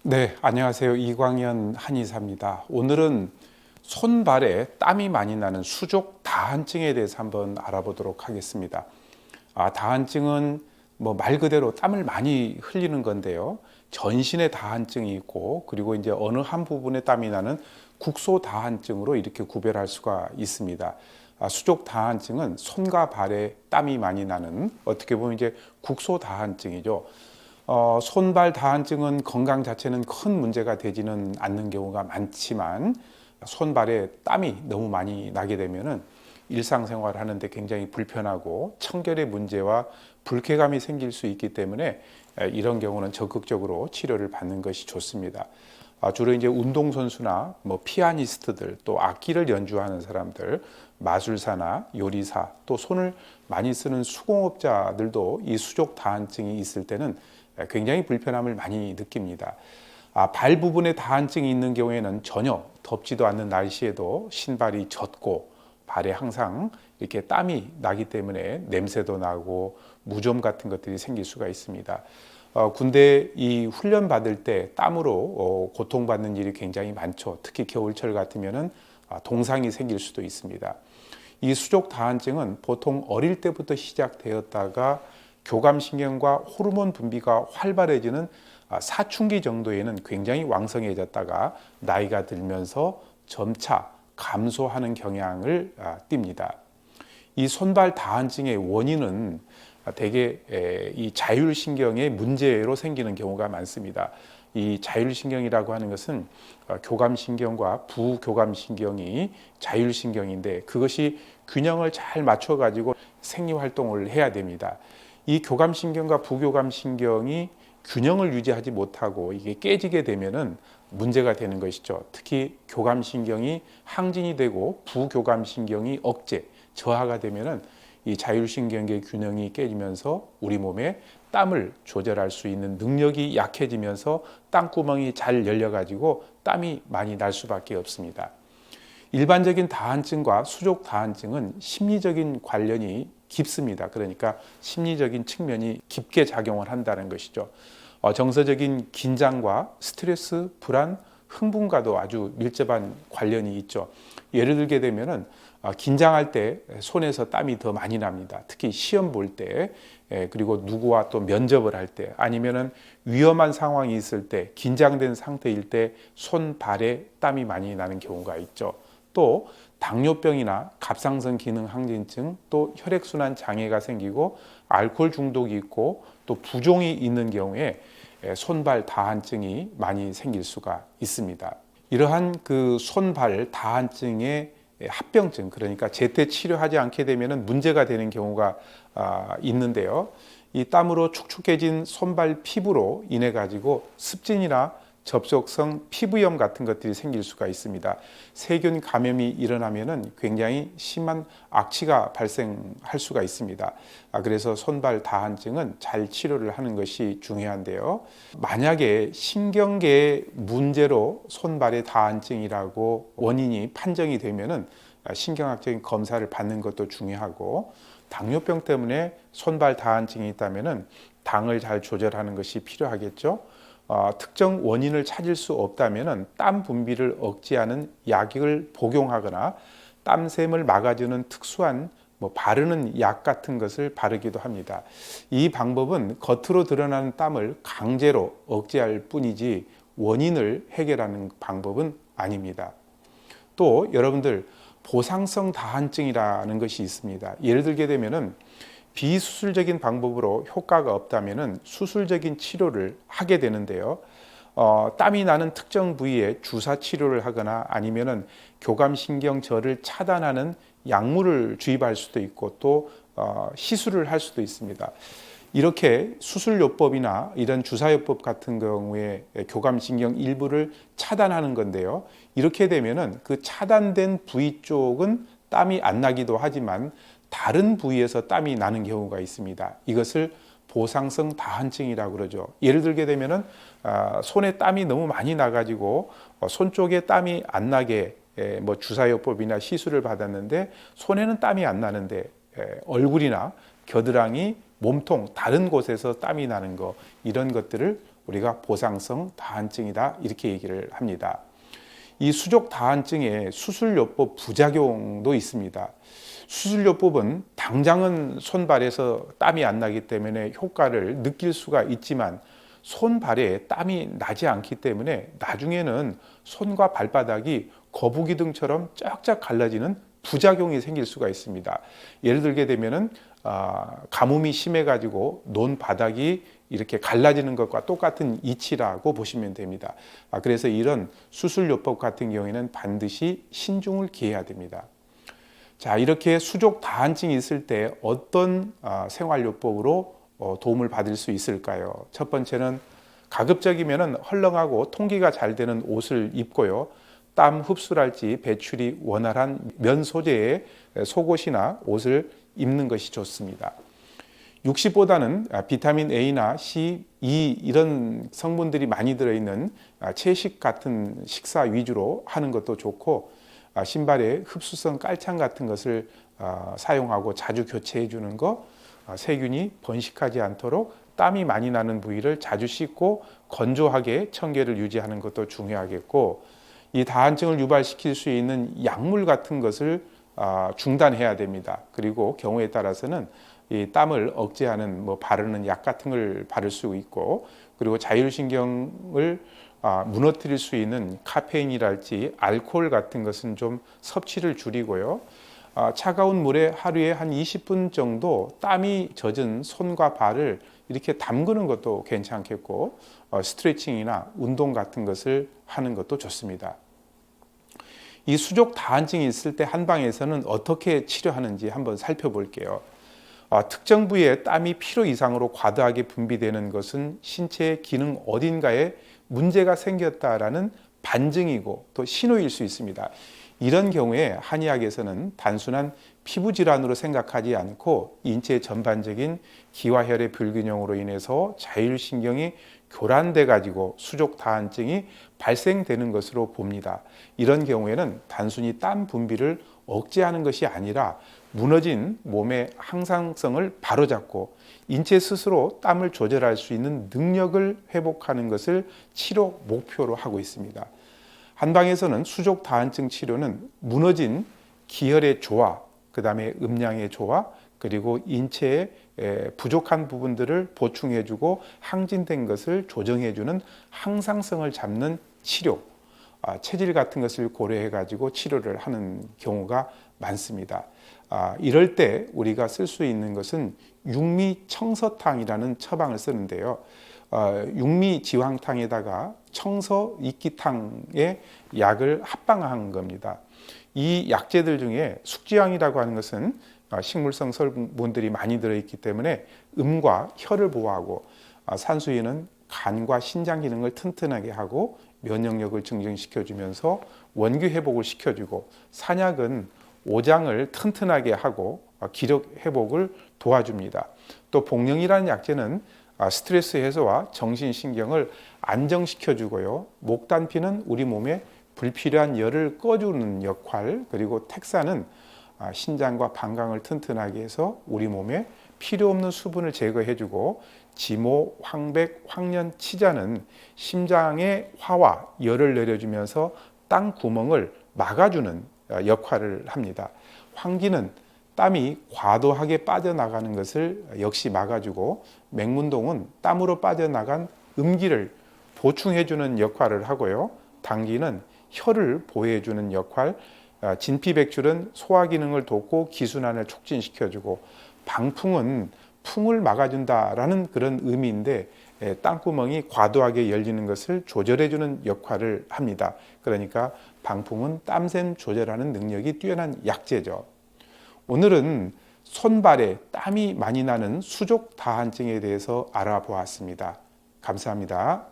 네, 안녕하세요. 이광현 한의사입니다. 오늘은 손발에 땀이 많이 나는 수족 다한증에 대해서 한번 알아보도록 하겠습니다. 다한증은 뭐 말 그대로 땀을 많이 흘리는 건데요. 전신에 다한증이 있고, 그리고 이제 어느 한 부분에 땀이 나는 국소 다한증으로 이렇게 구별할 수가 있습니다. 수족 다한증은 손과 발에 땀이 많이 나는, 어떻게 보면 이제 국소 다한증이죠. 손발 다한증은 건강 자체는 큰 문제가 되지는 않는 경우가 많지만, 손발에 땀이 너무 많이 나게 되면은 일상생활 하는데 굉장히 불편하고 청결의 문제와 불쾌감이 생길 수 있기 때문에 이런 경우는 적극적으로 치료를 받는 것이 좋습니다. 주로 이제 운동선수나 뭐 피아니스트들, 또 악기를 연주하는 사람들, 마술사나 요리사, 또 손을 많이 쓰는 수공업자들도 이 수족 다한증이 있을 때는 굉장히 불편함을 많이 느낍니다. 발 부분에 다한증이 있는 경우에는 전혀 덥지도 않는 날씨에도 신발이 젖고 발에 항상 이렇게 땀이 나기 때문에 냄새도 나고 무좀 같은 것들이 생길 수가 있습니다. 군대 이 훈련 받을 때 땀으로 고통받는 일이 굉장히 많죠. 특히 겨울철 같으면은 동상이 생길 수도 있습니다. 이 수족 다한증은 보통 어릴 때부터 시작되었다가 교감신경과 호르몬 분비가 활발해지는 사춘기 정도에는 굉장히 왕성해졌다가 나이가 들면서 점차 감소하는 경향을 띱니다. 이 손발 다한증의 원인은 대개 이 자율신경의 문제로 생기는 경우가 많습니다. 이 자율신경이라고 하는 것은 교감신경과 부교감신경이 자율신경인데, 그것이 균형을 잘 맞춰 가지고 생리활동을 해야 됩니다. 이 교감신경과 부교감신경이 균형을 유지하지 못하고 이게 깨지게 되면은 문제가 되는 것이죠. 특히 교감신경이 항진이 되고 부교감신경이 억제, 저하가 되면은 이 자율신경계 균형이 깨지면서 우리 몸에 땀을 조절할 수 있는 능력이 약해지면서 땀구멍이 잘 열려가지고 땀이 많이 날 수밖에 없습니다. 일반적인 다한증과 수족 다한증은 심리적인 관련이 깊습니다. 그러니까 심리적인 측면이 깊게 작용을 한다는 것이죠. 정서적인 긴장과 스트레스, 불안, 흥분과도 아주 밀접한 관련이 있죠. 예를 들게 되면은 긴장할 때 손에서 땀이 더 많이 납니다. 특히 시험 볼 때, 그리고 누구와 또 면접을 할 때, 아니면은 위험한 상황이 있을 때, 긴장된 상태일 때 손발에 땀이 많이 나는 경우가 있죠. 또 당뇨병이나 갑상선 기능 항진증, 또 혈액순환 장애가 생기고 알코올 중독이 있고 또 부종이 있는 경우에 손발 다한증이 많이 생길 수가 있습니다. 이러한 그 손발 다한증의 합병증, 그러니까 제때 치료하지 않게 되면 문제가 되는 경우가 있는데요. 이 땀으로 축축해진 손발 피부로 인해 가지고 습진이나 접촉성 피부염 같은 것들이 생길 수가 있습니다. 세균 감염이 일어나면은 굉장히 심한 악취가 발생할 수가 있습니다. 그래서 손발 다한증은 잘 치료를 하는 것이 중요한데요. 만약에 신경계 문제로 손발의 다한증이라고 원인이 판정이 되면은 신경학적인 검사를 받는 것도 중요하고, 당뇨병 때문에 손발 다한증이 있다면은 당을 잘 조절하는 것이 필요하겠죠. 특정 원인을 찾을 수 없다면 땀 분비를 억제하는 약을 복용하거나 땀샘을 막아주는 특수한 바르는 약 같은 것을 바르기도 합니다. 이 방법은 겉으로 드러나는 땀을 강제로 억제할 뿐이지 원인을 해결하는 방법은 아닙니다. 또 여러분들, 보상성 다한증이라는 것이 있습니다. 예를 들게 되면은 비수술적인 방법으로 효과가 없다면 수술적인 치료를 하게 되는데요. 땀이 나는 특정 부위에 주사 치료를 하거나 아니면은 교감신경절을 차단하는 약물을 주입할 수도 있고, 또 시술을 할 수도 있습니다. 이렇게 수술요법이나 이런 주사요법 같은 경우에 교감신경 일부를 차단하는 건데요. 이렇게 되면은 그 차단된 부위 쪽은 땀이 안 나기도 하지만 다른 부위에서 땀이 나는 경우가 있습니다. 이것을 보상성 다한증이라고 그러죠. 예를 들게 되면은 손에 땀이 너무 많이 나가지고 손 쪽에 땀이 안 나게 주사요법이나 시술을 받았는데 손에는 땀이 안 나는데 얼굴이나 겨드랑이, 몸통 다른 곳에서 땀이 나는 거, 이런 것들을 우리가 보상성 다한증이다 이렇게 얘기를 합니다. 이 수족 다한증에 수술요법 부작용도 있습니다. 수술요법은 당장은 손발에서 땀이 안 나기 때문에 효과를 느낄 수가 있지만 손발에 땀이 나지 않기 때문에 나중에는 손과 발바닥이 거북이 등처럼 쫙쫙 갈라지는 부작용이 생길 수가 있습니다. 예를 들게 되면은 가뭄이 심해가지고 논 바닥이 이렇게 갈라지는 것과 똑같은 이치라고 보시면 됩니다. 그래서 이런 수술요법 같은 경우에는 반드시 신중을 기해야 됩니다. 자, 이렇게 수족 다한증이 있을 때 어떤 생활요법으로 도움을 받을 수 있을까요? 첫 번째는 가급적이면 헐렁하고 통기가 잘 되는 옷을 입고요. 땀 흡수랄지 배출이 원활한 면 소재의 속옷이나 옷을 입는 것이 좋습니다. 육식보다는 비타민 A나 C, E 이런 성분들이 많이 들어있는 채식 같은 식사 위주로 하는 것도 좋고, 신발에 흡수성 깔창 같은 것을 사용하고 자주 교체해 주는 거, 세균이 번식하지 않도록 땀이 많이 나는 부위를 자주 씻고 건조하게 청결을 유지하는 것도 중요하겠고, 이 다한증을 유발시킬 수 있는 약물 같은 것을 중단해야 됩니다. 그리고 경우에 따라서는 이 땀을 억제하는 바르는 약 같은 걸 바를 수 있고, 그리고 자율신경을 무너뜨릴 수 있는 카페인이랄지 알코올 같은 것은 좀 섭취를 줄이고요. 차가운 물에 하루에 한 20분 정도 땀이 젖은 손과 발을 이렇게 담그는 것도 괜찮겠고, 스트레칭이나 운동 같은 것을 하는 것도 좋습니다. 이 수족 다한증이 있을 때 한방에서는 어떻게 치료하는지 한번 살펴볼게요. 특정 부위에 땀이 필요 이상으로 과다하게 분비되는 것은 신체의 기능 어딘가에 문제가 생겼다라는 반증이고 또 신호일 수 있습니다. 이런 경우에 한의학에서는 단순한 피부 질환으로 생각하지 않고 인체 전반적인 기와혈의 불균형으로 인해서 자율신경이 교란돼 가지고 수족 다한증이 발생되는 것으로 봅니다. 이런 경우에는 단순히 땀 분비를 억제하는 것이 아니라 무너진 몸의 항상성을 바로잡고 인체 스스로 땀을 조절할 수 있는 능력을 회복하는 것을 치료 목표로 하고 있습니다. 한방에서는 수족 다한증 치료는 무너진 기혈의 조화, 그 다음에 음양의 조화, 그리고 인체의 부족한 부분들을 보충해주고 항진된 것을 조정해주는 항상성을 잡는 치료, 체질 같은 것을 고려해가지고 치료를 하는 경우가 많습니다. 이럴 때 우리가 쓸 수 있는 것은 육미청서탕이라는 처방을 쓰는데요. 육미지황탕에다가 청서 이끼탕의 약을 합방한 겁니다. 이 약재들 중에 숙지황이라고 하는 것은 식물성 성분들이 많이 들어있기 때문에 음과 혈을 보호하고, 산수유는 간과 신장 기능을 튼튼하게 하고 면역력을 증진시켜주면서 원기 회복을 시켜주고, 산약은 오장을 튼튼하게 하고 기력 회복을 도와줍니다. 또 복령이라는 약재는 스트레스 해소와 정신신경을 안정시켜주고요. 목단피는 우리 몸에 불필요한 열을 꺼주는 역할, 그리고 택산은 신장과 방광을 튼튼하게 해서 우리 몸에 필요 없는 수분을 제거해주고, 지모, 황백, 황련, 치자는 심장의 화와 열을 내려주면서 땅 구멍을 막아주는 역할을 합니다. 황기는 땀이 과도하게 빠져나가는 것을 역시 막아주고, 맹문동은 땀으로 빠져나간 음기를 보충해주는 역할을 하고요. 당기는 혈을 보호해주는 역할, 진피백출은 소화 기능을 돕고 기순환을 촉진시켜주고, 방풍은 풍을 막아준다라는 그런 의미인데 땅구멍이 과도하게 열리는 것을 조절해주는 역할을 합니다. 그러니까 방풍은 땀샘 조절하는 능력이 뛰어난 약재죠. 오늘은 손발에 땀이 많이 나는 수족 다한증에 대해서 알아보았습니다. 감사합니다.